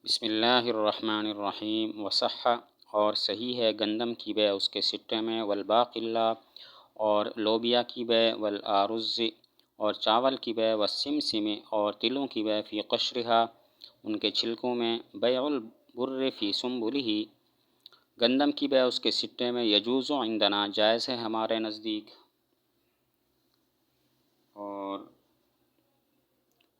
بسم اللہ الرحمن الرحیم وصح، اور صحیح ہے گندم کی بے اس کے سٹے میں، والباقلہ اور لوبیا کی بے، والارز اور چاول کی بے، والسمسم اور تلوں کی بے، فی قشرها ان کے چھلکوں میں، بیع البر فی سنبلہ گندم کی بے اس کے سٹے میں، یجوز عندنا جائز ہے ہمارے نزدیک۔ اور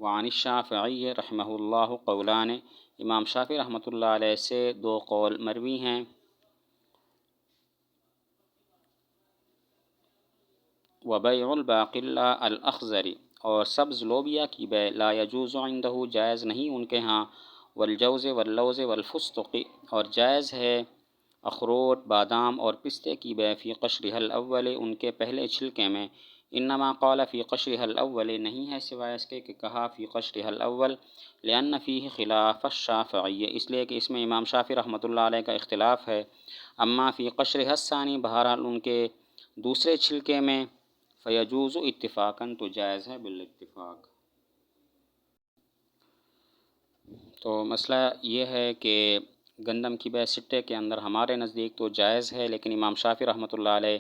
وعن الشافعی رحمہ اللہ قولان، امام شافعی رحمۃ اللہ علیہ سے دو قول مروی ہیں۔ وبیع الباقلہ الاخضر اور سبز لوبیا کی بے، لا یجوز عندہ جائز نہیں ان کے ہاں، والجوز واللوز والفستق اور جائز ہے اخروٹ، بادام اور پستے کی بے، فی قشرها الاول ان کے پہلے چھلکے میں، انما قال فی قشرها الاول نہیں ہے سوائے اس کے کہ کہا فی قشرها الاول، لأن فیہ خلاف الشافعی اس لیے کہ اس میں امام شافعی رحمۃ اللہ علیہ کا اختلاف ہے، اما فی قشرها الثانی بہرحال ان کے دوسرے چھلکے میں، فیجوز اتفاقاً تو جائز ہے بالاتفاق۔ تو مسئلہ یہ ہے کہ گندم کی بے سٹے کے اندر ہمارے نزدیک تو جائز ہے، لیکن امام شافعی رحمۃ اللہ علیہ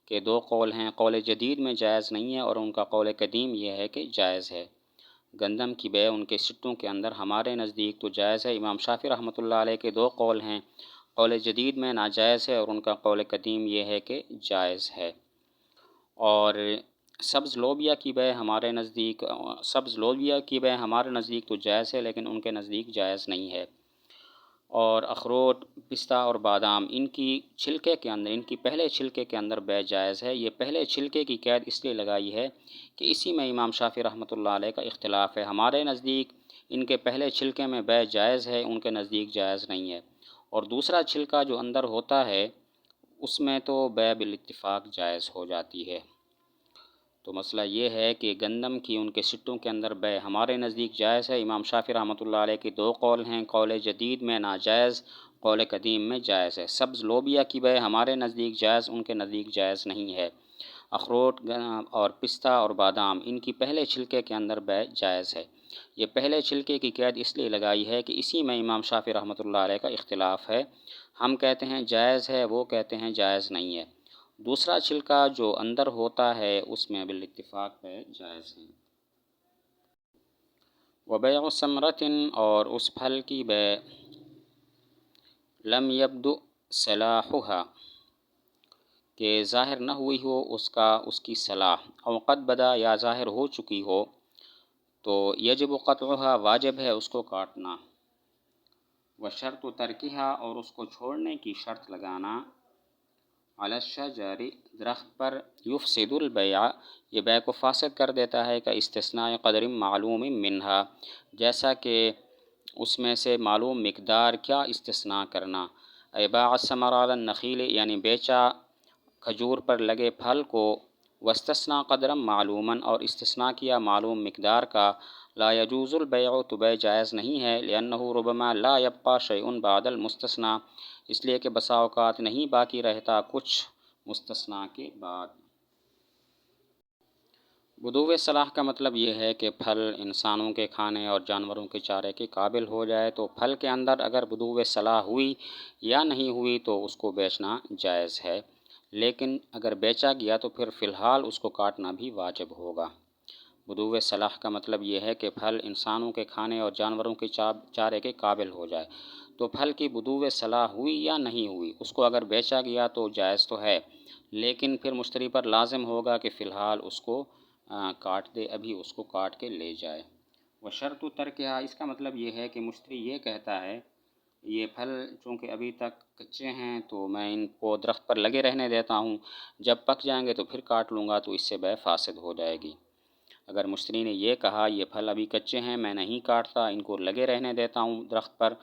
کے دو قول ہیں، قول جدید میں جائز نہیں ہے اور ان کا قول قدیم یہ ہے کہ جائز ہے۔ گندم کی بے ان کے سٹوں کے اندر ہمارے نزدیک تو جائز ہے، امام شافعی رحمۃ اللہ علیہ کے دو قول ہیں، قول جدید میں ناجائز ہے اور ان کا قول قدیم یہ ہے کہ جائز ہے۔ اور سبز لوبیا کی بے ہمارے نزدیک تو جائز ہے، لیکن ان کے نزدیک جائز نہیں ہے۔ اور اخروٹ، پستہ اور بادام ان کی چھلکے کے اندر، ان کی پہلے چھلکے کے اندر بے جائز ہے۔ یہ پہلے چھلکے کی قید اس لیے لگائی ہے کہ اسی میں امام شافعی رحمۃ اللہ علیہ کا اختلاف ہے، ہمارے نزدیک ان کے پہلے چھلکے میں بے جائز ہے، ان کے نزدیک جائز نہیں ہے، اور دوسرا چھلکا جو اندر ہوتا ہے اس میں تو بے بالاتفاق جائز ہو جاتی ہے۔ تو مسئلہ یہ ہے کہ گندم کی ان کے سٹوں کے اندر بے ہمارے نزدیک جائز ہے، امام شافعی رحمۃ اللہ علیہ کے دو قول ہیں، قول جدید میں ناجائز، قول قدیم میں جائز ہے۔ سبز لوبیا کی بے ہمارے نزدیک جائز، ان کے نزدیک جائز نہیں ہے۔ اخروٹ اور پستہ اور بادام ان کی پہلے چھلکے کے اندر بے جائز ہے۔ یہ پہلے چھلکے کی قید اس لیے لگائی ہے کہ اسی میں امام شافعی رحمۃ اللہ علیہ کا اختلاف ہے، ہم کہتے ہیں جائز ہے، وہ کہتے ہیں جائز نہیں ہے۔ دوسرا چھلکا جو اندر ہوتا ہے اس میں بالاتفاق ہے جائز ہے۔ وبیع ثمرۃ اور اس پھل کی بے، لم یبدؤ صلاحها کہ ظاہر نہ ہوئی ہو اس کی صلاح، او قد بدا یا ظاہر ہو چکی ہو، تو یجب قطعها واجب ہے اس کو کاٹنا، وشرط ترکها اور اس کو چھوڑنے کی شرط لگانا، علی الشجر درخت پر، یفسد البیع یہ بیع کو فاسد کر دیتا ہے، کا استثناء قدر معلوم منہا جیسا کہ اس میں سے معلوم مقدار کیا استثناء کرنا، باع الثمر علی النخیل یعنی بیچا کھجور پر لگے پھل کو، واستثناء قدرا معلوما اور استثناء کیا معلوم مقدار کا، لا یجوز البیع تو بیع جائز نہیں ہے، لأنہ ربما لا یبقى شیء بعد المستثنى اس لیے کہ بسا اوقات نہیں باقی رہتا کچھ مستثنیٰ کے بعد۔ بدوء صلاح کا مطلب یہ ہے کہ پھل انسانوں کے کھانے اور جانوروں کے چارے کے قابل ہو جائے، تو پھل کے اندر اگر بدوء صلاح ہوئی یا نہیں ہوئی تو اس کو بیچنا جائز ہے، لیکن اگر بیچا گیا تو پھر فی الحال اس کو کاٹنا بھی واجب ہوگا۔ بدوء صلاح کا مطلب یہ ہے کہ پھل انسانوں کے کھانے اور جانوروں کے چارے کے قابل ہو جائے، تو پھل کی بدوء صلاح ہوئی یا نہیں ہوئی اس کو اگر بیچا گیا تو جائز تو ہے، لیکن پھر مشتری پر لازم ہوگا کہ فی الحال اس کو کاٹ دے، ابھی اس کو کاٹ کے لے جائے۔ وشرط ترکها اس کا مطلب یہ ہے کہ مشتری یہ کہتا ہے یہ پھل چونکہ ابھی تک کچے ہیں تو میں ان کو درخت پر لگے رہنے دیتا ہوں، جب پک جائیں گے تو پھر کاٹ لوں گا، تو اس سے بیع فاسد ہو جائے گی۔ اگر مشتری نے یہ کہا یہ پھل ابھی کچے ہیں میں نہیں کاٹتا، ان کو لگے رہنے دیتا ہوں درخت پر،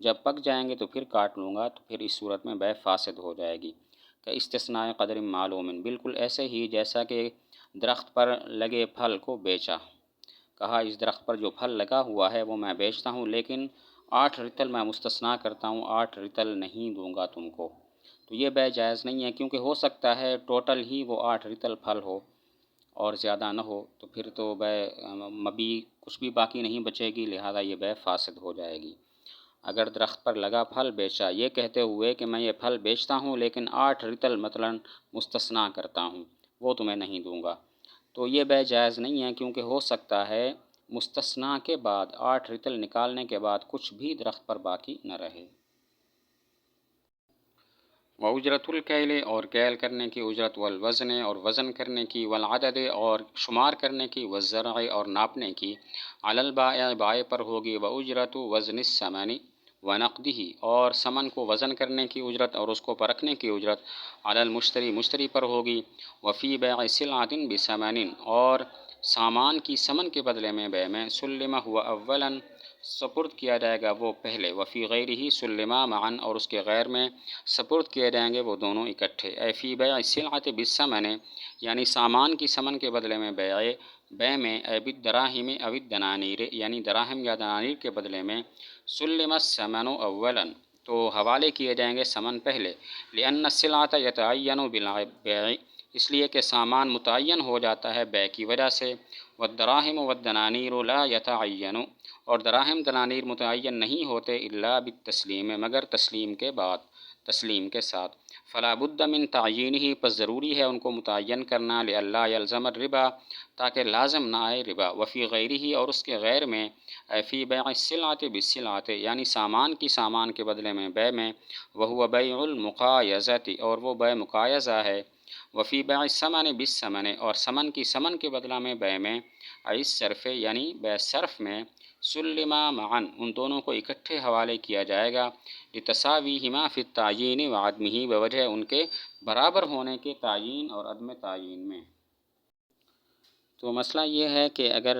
جب پک جائیں گے تو پھر کاٹ لوں گا، تو پھر اس صورت میں بیع فاسد ہو جائے گی۔ کہ استثناء قدر معلوم بالکل ایسے ہی جیسا کہ درخت پر لگے پھل کو بیچا، کہا اس درخت پر جو پھل لگا ہوا ہے وہ میں بیچتا ہوں، لیکن 8 رطل میں مستثنیٰ کرتا ہوں، 8 رطل نہیں دوں گا تم کو، تو یہ بیع جائز نہیں ہے، کیونکہ ہو سکتا ہے ٹوٹل ہی وہ 8 رطل پھل ہو اور زیادہ نہ ہو، تو پھر تو بیع مبی کچھ بھی باقی نہیں بچے گی، لہذا یہ بیع فاسد ہو جائے گی۔ اگر درخت پر لگا پھل بیچا، یہ کہتے ہوئے کہ میں یہ پھل بیچتا ہوں لیکن 8 رطل مثلاً مستثنا کرتا ہوں، وہ تمہیں نہیں دوں گا، تو یہ بے جائز نہیں ہے، کیونکہ ہو سکتا ہے مستثنا کے بعد 8 رطل نکالنے کے بعد کچھ بھی درخت پر باقی نہ رہے۔ وَأُجْرَةُ الْكَيْلِ اور کیل کرنے کی اجرت، والوزن اور وزن کرنے کی، والعدد اور شمار کرنے کی، والزرع اور ناپنے کی، علی البائع بائع پر ہوگی، وَأُجْرَةُ وزن الثمن ونقدہ اور ثمن کو وزن کرنے کی اجرت اور اس کو پرکھنے کی اجرت، علی المشتری مشتری پر ہوگی، وفی بیع سلعۃ بثمن اور سامان کی ثمن کے بدلے میں بے میں، سلم ہوا اولاً سپرد کیا جائے گا وہ پہلے، وفی غیرہ سلما معاً اور اس کے غیر میں سپرد کیے جائیں گے وہ دونوں اکٹھے، اے فی بیع السلعۃ بالثمن یعنی سامان کی ثمن کے بدلے میں بے میں، اے بالدراہم او الدنانیر یعنی دراہم یا دنانیر کے بدلے میں، سلم الثمن اولاً تو حوالے کیے جائیں گے ثمن پہلے، لأن السلعۃ یتعین بالبیع اس لیے کہ سامان متعین ہو جاتا ہے بے کی وجہ سے، والدراہم والدنانیر لا یتعین اور دراہم دنانیر متعین نہیں ہوتے الا بالتسلیم مگر تسلیم کے بعد، تسلیم کے ساتھ، فلا بد من تعیینہ پس ضروری ہے ان کو متعین کرنا، لئلا یلزم الربا تاکہ لازم نہ آئے ربا، وفی غیرہ اور اس کے غیر میں، اے فی بیع السلعۃ بالسلعۃ یعنی سامان کی سامان کے بدلے میں بے میں، وہو بیع المقایضۃ اور وہ بے مقایضہ ہے، وفی بیع الثمن بالثمن اور ثمن کی ثمن کے بدلہ میں بے میں، ای الصرف یعنی بے صرف میں، سلما معاً ان دونوں کو اکٹھے حوالے کیا جائے گا، لتساویہما فی التعیین وعدمہ بوجہ ان کے برابر ہونے کے تعیین اور عدم تعیین میں۔ تو مسئلہ یہ ہے کہ اگر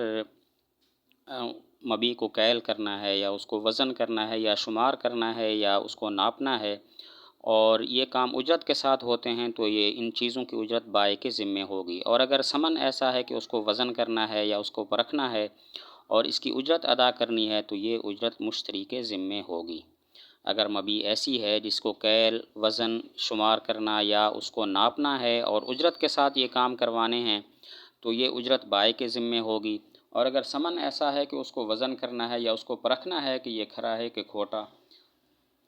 مبیع کو کیل کرنا ہے یا اس کو وزن کرنا ہے یا شمار کرنا ہے یا اس کو ناپنا ہے اور یہ کام اجرت کے ساتھ ہوتے ہیں تو یہ ان چیزوں کی اجرت بائع کے ذمے ہوگی، اور اگر ثمن ایسا ہے کہ اس کو وزن کرنا ہے یا اس کو پرکھنا ہے اور اس کی اجرت ادا کرنی ہے تو یہ اجرت مشتری کے ذمے ہوگی۔ اگر مبیع ایسی ہے جس کو کیل، وزن، شمار کرنا یا اس کو ناپنا ہے اور اجرت کے ساتھ یہ کام کروانے ہیں تو یہ اجرت بائع کے ذمے ہوگی، اور اگر ثمن ایسا ہے کہ اس کو وزن کرنا ہے یا اس کو پرکھنا ہے کہ یہ کھرا ہے کہ کھوٹا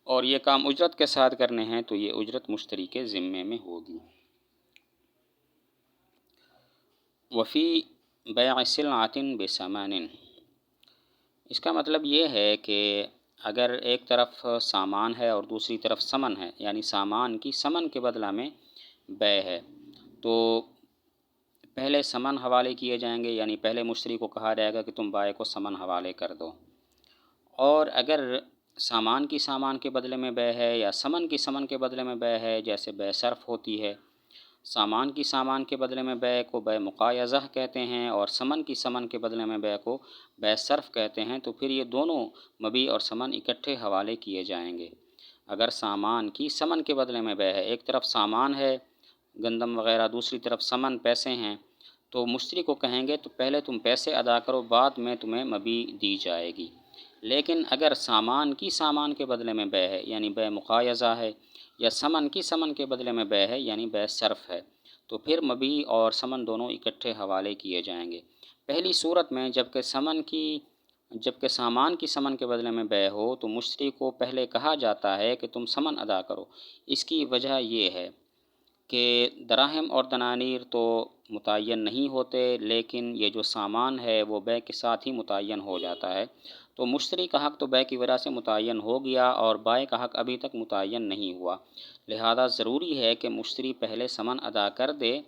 اور یہ کام اجرت کے ساتھ کرنے ہیں تو یہ اجرت مشتری کے ذمے میں ہوگی۔ وفی بیع سلعۃ بثمن اس کا مطلب یہ ہے کہ اگر ایک طرف سامان ہے اور دوسری طرف ثمن ہے، یعنی سامان کی ثمن کے بدلہ میں بے ہے، تو پہلے ثمن حوالے کیے جائیں گے، یعنی پہلے مشتری کو کہا جائے گا کہ تم بائع کو ثمن حوالے کر دو، اور اگر سامان کی سامان کے بدلے میں بے ہے یا ثمن کی ثمن کے بدلے میں بے ہے، جیسے بے صرف ہوتی ہے، سامان کی سامان کے بدلے میں بے کو بے مقایضہ کہتے ہیں اور ثمن کی ثمن کے بدلے میں بے کو بے صرف کہتے ہیں، تو پھر یہ دونوں مبیع اور ثمن اکٹھے حوالے کیے جائیں گے۔ اگر سامان کی ثمن کے بدلے میں بے ہے، ایک طرف سامان ہے گندم وغیرہ، دوسری طرف ثمن پیسے ہیں، تو مشتری کو کہیں گے تو پہلے تم پیسے ادا کرو، بعد میں تمہیں مبیع دی جائے گی۔ لیکن اگر سامان کی سامان کے بدلے میں بے ہے، یعنی بے مقایضہ ہے، یا ثمن کی ثمن کے بدلے میں بے ہے یعنی بے صرف ہے، تو پھر مبیع اور ثمن دونوں اکٹھے حوالے کیے جائیں گے۔ پہلی صورت میں جبکہ سامان کی ثمن کے بدلے میں بے ہو تو مشتری کو پہلے کہا جاتا ہے کہ تم ثمن ادا کرو۔ اس کی وجہ یہ ہے کہ دراہم اور دنانیر تو متعین نہیں ہوتے، لیکن یہ جو سامان ہے وہ بے کے ساتھ ہی متعین ہو جاتا ہے، تو مشتری کا حق تو بے کی وجہ سے متعین ہو گیا اور بائع کا حق ابھی تک متعین نہیں ہوا، لہذا ضروری ہے کہ مشتری پہلے ثمن ادا کر دے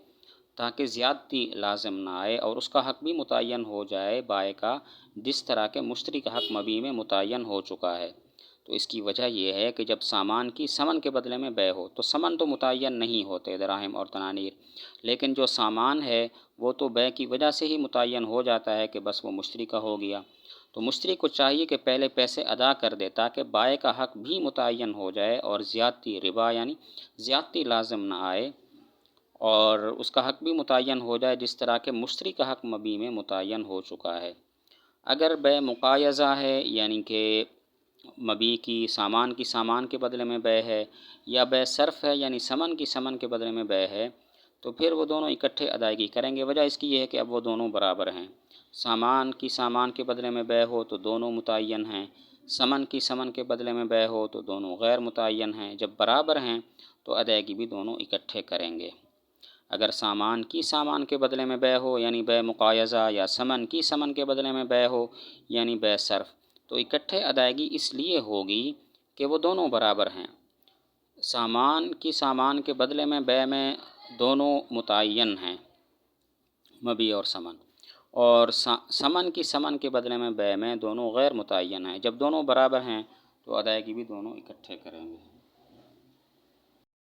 تاکہ زیادتی لازم نہ آئے اور اس کا حق بھی متعین ہو جائے بائع کا، جس طرح کہ مشتری کا حق مبیع میں متعین ہو چکا ہے۔ تو اس کی وجہ یہ ہے کہ جب سامان کی ثمن کے بدلے میں بے ہو تو ثمن تو متعین نہیں ہوتے دراہم اور دنانیر، لیکن جو سامان ہے وہ تو بے کی وجہ سے ہی متعین ہو جاتا ہے کہ بس وہ مشتری کا ہو گیا، تو مشتری کو چاہیے کہ پہلے پیسے ادا کر دے تاکہ بائع کا حق بھی متعین ہو جائے اور زیادتی ربا یعنی زیادتی لازم نہ آئے اور اس کا حق بھی متعین ہو جائے، جس طرح کہ مشتری کا حق مبیع میں متعین ہو چکا ہے۔ اگر بے مقایضہ ہے یعنی کہ مبیع کی سامان کے بدلے میں بے ہے، یا بے صرف ہے یعنی ثمن کی ثمن کے بدلے میں بے ہے، تو پھر وہ دونوں اکٹھے ادائیگی کریں گے۔ وجہ اس کی یہ ہے کہ اب وہ دونوں برابر ہیں، سامان کی سامان کے بدلے میں بے ہو تو دونوں متعین ہیں، سمن کی سمن کے بدلے میں بے ہو تو دونوں غیر متعین ہیں، جب برابر ہیں تو ادائیگی بھی دونوں اکٹھے کریں گے۔ اگر سامان کی سامان کے بدلے میں بے ہو یعنی بے مقایضہ، یا سمن کی سمن کے بدلے میں بے ہو یعنی بے صرف، تو اکٹھے ادائیگی اس لیے ہوگی کہ وہ دونوں برابر ہیں۔ سامان کی سامان کے بدلے میں بے میں دونوں متعین ہیں، مبیع اور سمن، اور سمن کی سمن کے بدلے میں بے میں دونوں غیر متعین ہیں، جب دونوں برابر ہیں تو ادائیگی بھی دونوں اکٹھے کریں گے۔